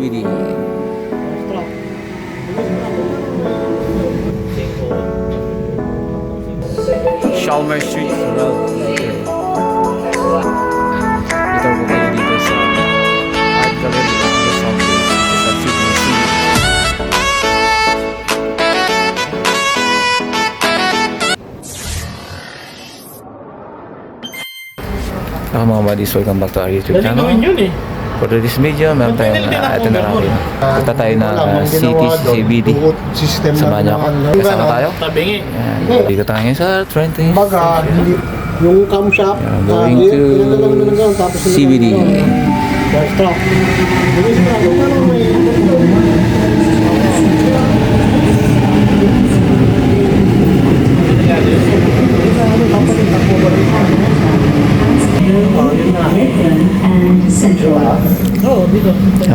CBD. Chalmers Street Road. Ito po kayo dito sa Art Gallery ng Luzon, sa Sydney City. Mga buddies, welcome back to our YouTube channel. For this video, meron tayong ito na natin. Punta tayo na City CBD. Samahan niyo ako. Kasama tayo? Ayan, dito tayo ngayon sa Trentine. Yung cam shop. Going to CBD.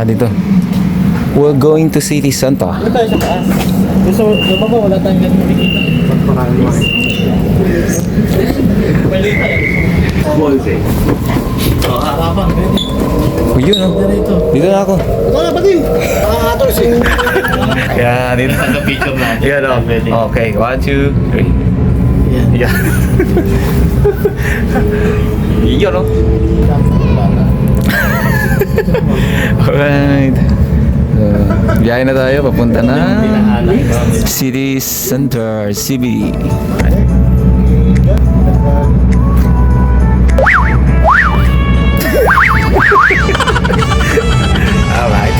Dito. We're going to City Center. Ito tayo sa taas. Gusto mo wala tayong ganun makikita. Harapan. Oh, yun oh. Dito na ako. Ito na pati. Nakakatos eh. Yeah, dito. Picture natin. Yeah, no. Okay, 1, 2, 3. Yeah. Yun oh. Alright. Biyahe na tayo, papunta na City Center, CBD. Alright.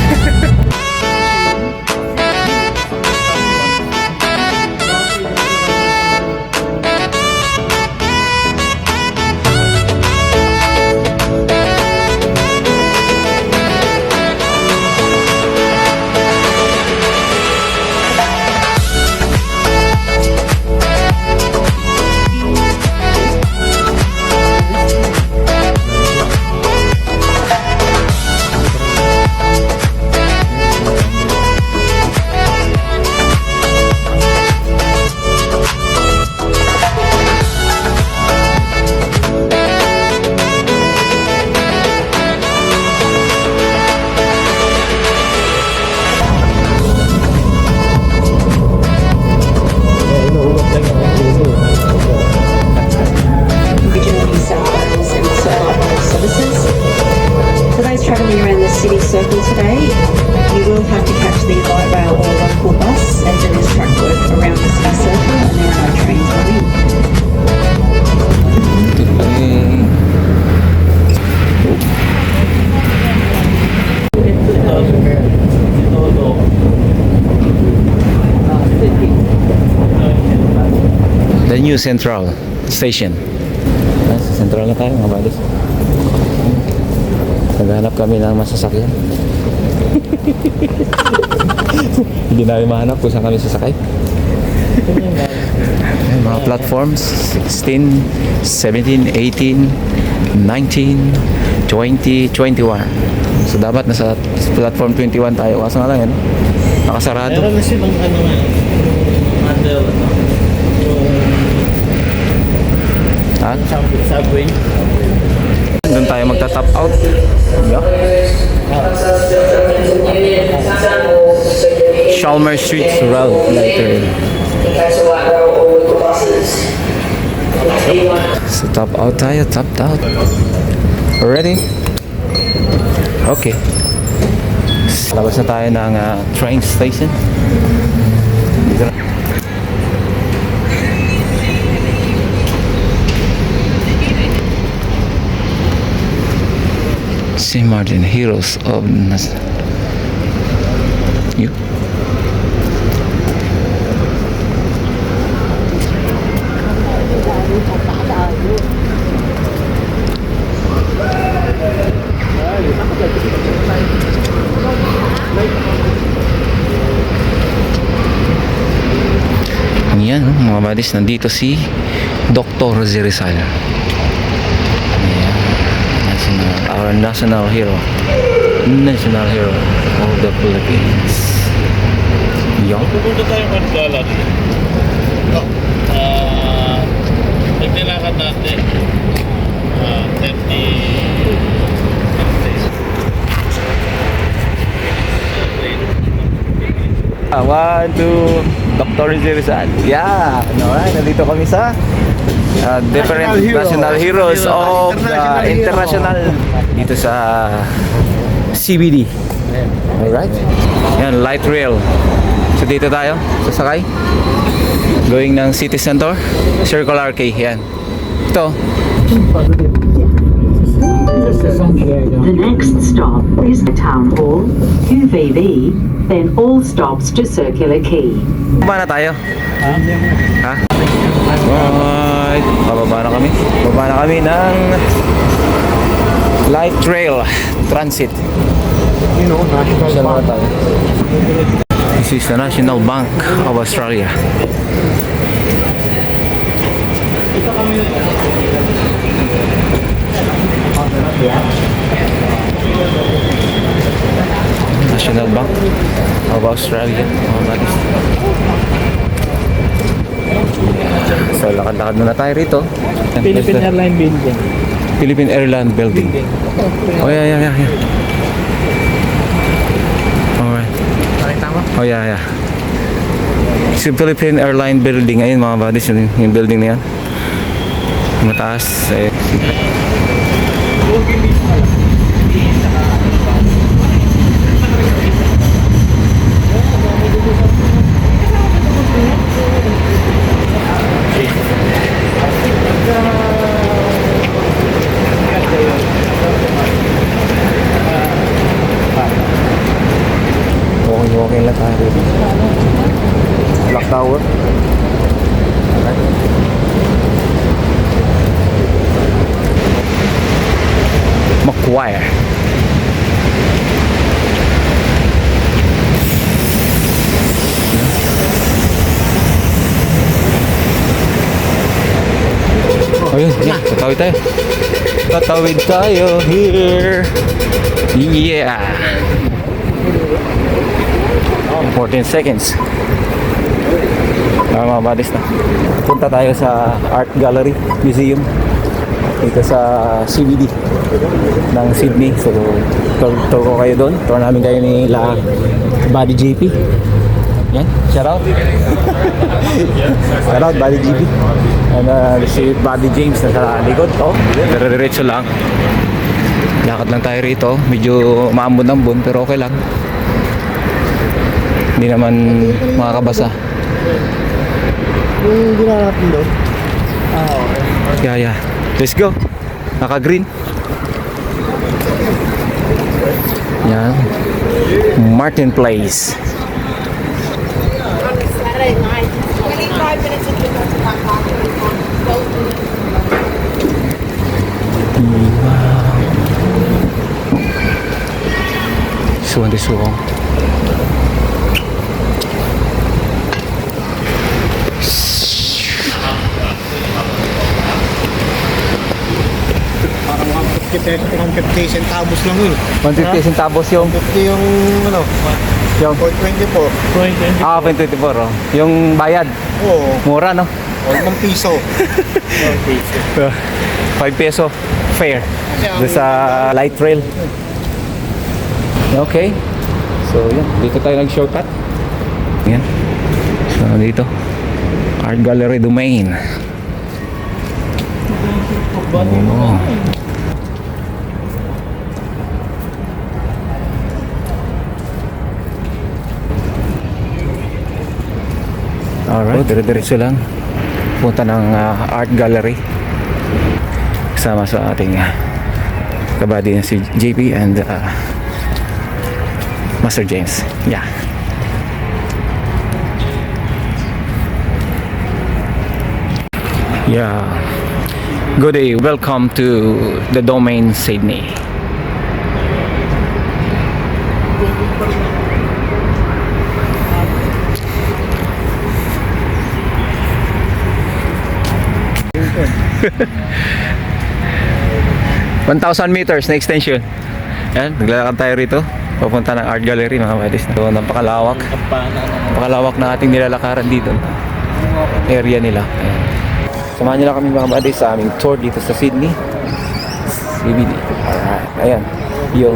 Travelling around the city circle today, you will have to catch the light rail or local bus as there is track work around the sky circle and there are no trains running. The new Central Station. Sa Central na tayo mga buddies. Naghanap kami ng masasakyan. Hindi namin mahanap kung saan kami sasakay. Mga platforms 16, 17, 18, 19, 20, 21. So dapat nasa platform 21 tayo. Kaso nga lang yan, nakasarado. Meron na silang handle, subway. Doon tayo magta-top out. Yeah. Chalmers Street Road later. So top out tayo, topped out. Ready? Okay. Labas na tayo ng train station. Dito na. St. Martin Heroes of you. Yan, mga buddies, nandito si Dr. Rizal. Our national hero of the Philippines. Yung Pupunta tayo ng gallery. Naglalakad natin 30 days. One, two, Dr. Rizal. Yeah, alright, nandito kami sa different national heroes of international dito sa CBD. Alright. Yan, light rail. So dito tayo, sasakay. Going ng city center, Circle K. Yan. Ito. The next stop is the Town Hall, QVB, then all stops to Circular Quay. Baba na tayo. Ha? Alright. Bababa na kami. Bababa na kami ng light rail transit. Saan na tayo? This is the National Bank of Australia. National Bank of Australia. So lakad-lakad muna tayo rito. Philippine Airline Building. Philippine Airline Building. Oh yeah. Alright. Nakita mo? Oh yeah. It's Philippine Airline Building. Ayun mga buddies, yung building na yan. Mataas. Eh. Walking lang tayo dito. Clock Tower. Macquarie. Ayun, tatawid tayo. Tatawid tayo here. Yeah. 14 seconds. Mga buddies na. Punta tayo sa Art Gallery Museum dito sa CBD ng Sydney. So, tour ko kayo doon. Tour namin kayo ni Buddy JP. Yan, shout out. Shout out Buddy JP. And si Buddy James na sa likod. Oh, dire-diretso lang. Lakad lang tayo rito. Medyo maambon-ambon pero okay lang. Hindi naman makakabasa. Yung ginanap mo doon? Yeah. Let's go. Naka-green. Yan. Martin Place. 25 minutes if you go to Bangkok. Suwang. Parang 150 centavos lang yun. 150 centavos yung 50 yung ano, yung 424. 24 oh. Yung bayad. Oo, Mura no? 5 piso. 5 peso fare. Doon sa light rail. Okay. So yun, dito tayo nag-shortcut. Yan. So dito. Art Gallery Domain. Oh. Alright, dire-diretso lang. Punta ng Art Gallery. Kasama sa ating kabady na si JP and Master James. Yeah. Yeah. Good day. Welcome to the Domain Sydney. $1,000 meters na extension. Yan, naglalakad tayo rito. Papunta ng Art Gallery mga buddies. So, napakalawak. Napakalawak na ating nilalakaran dito. Area nila. Ayan. Samahan nyo lang kami mga buddies sa aming tour dito sa Sydney CBD. Alright, ayan. Yung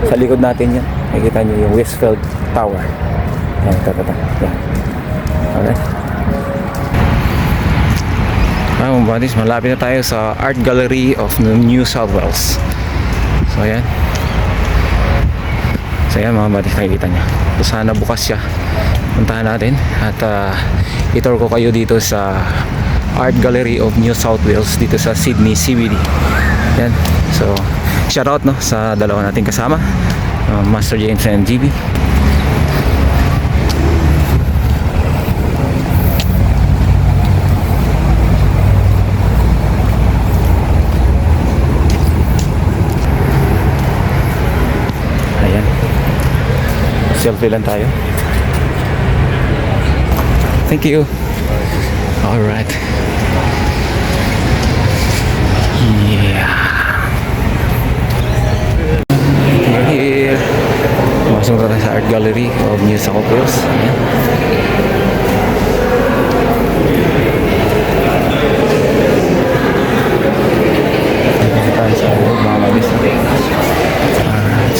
sa likod natin yan. Nakikita nyo yung Westfield Tower. Yan, ito. Yan. Okay. Mga buddies, malapit na tayo sa Art Gallery of New South Wales. So ayan. So ayan mga buddies, nakikita nyo. So sana bukas siya. Puntahan natin. At itour ko kayo dito sa Art Gallery of New South Wales dito sa Sydney CBD. Yan. So shoutout no sa dalawa nating kasama, Master James and GB. Selfie lang tayo. Thank you. Alright. Yeah. We're here. Masuk na sa Art Gallery of New South Wales. Ayan. Tayo sa mga mabis. Alright.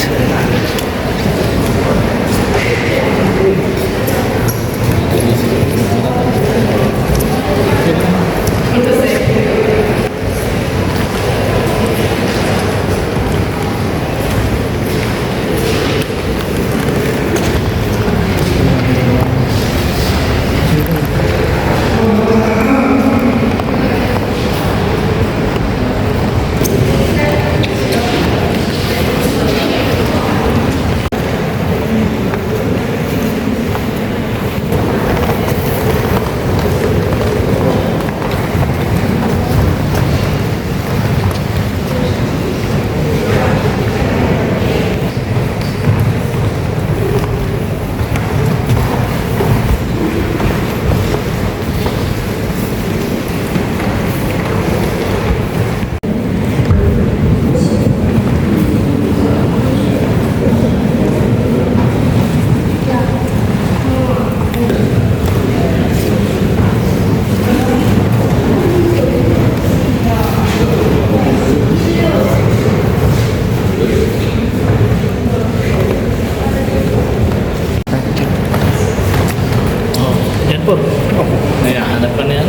Yan po. Nayahanap pa niya.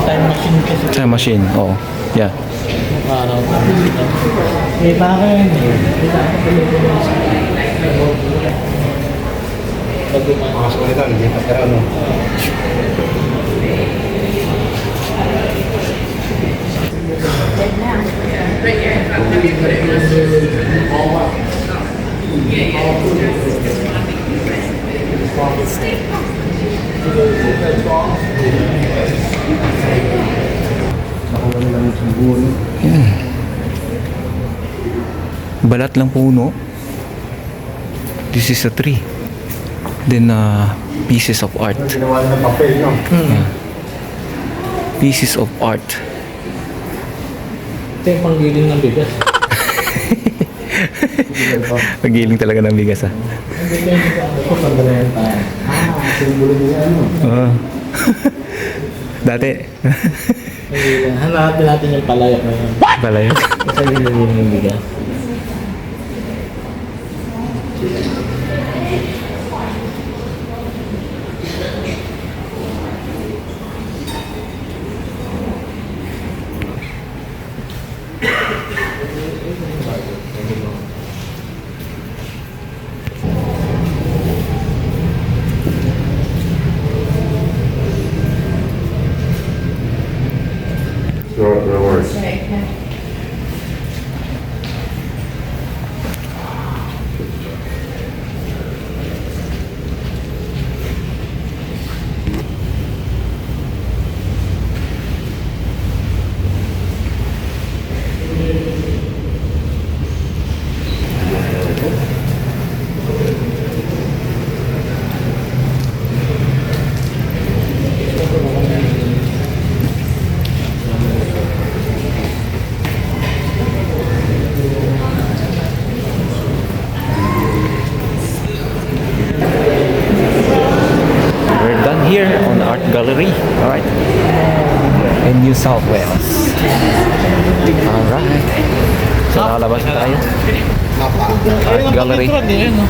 Time machine kasi. Time machine. Oo. Yeah. Araw. Eh, baka yun eh. Mas ko nito, hindi pa pero ano. Yan. Balat lang puno. This is a tree. Then pieces of art. Ginawa ng papel, no? Pieces of art. Ito yung panggiling ng bigas. Pagiling talaga ng bigas Ito panggiling tayo. Simbolo nila, ano? Dati. Panggiling. Hanapin natin yung palayak na yun. Palayo. Kasi giniling ng bigas. No worries. We're done here on the art gallery. Alright. In New South Wales. Alright. So nakalabas na tayo. Art gallery. Ito, hindi yun, no?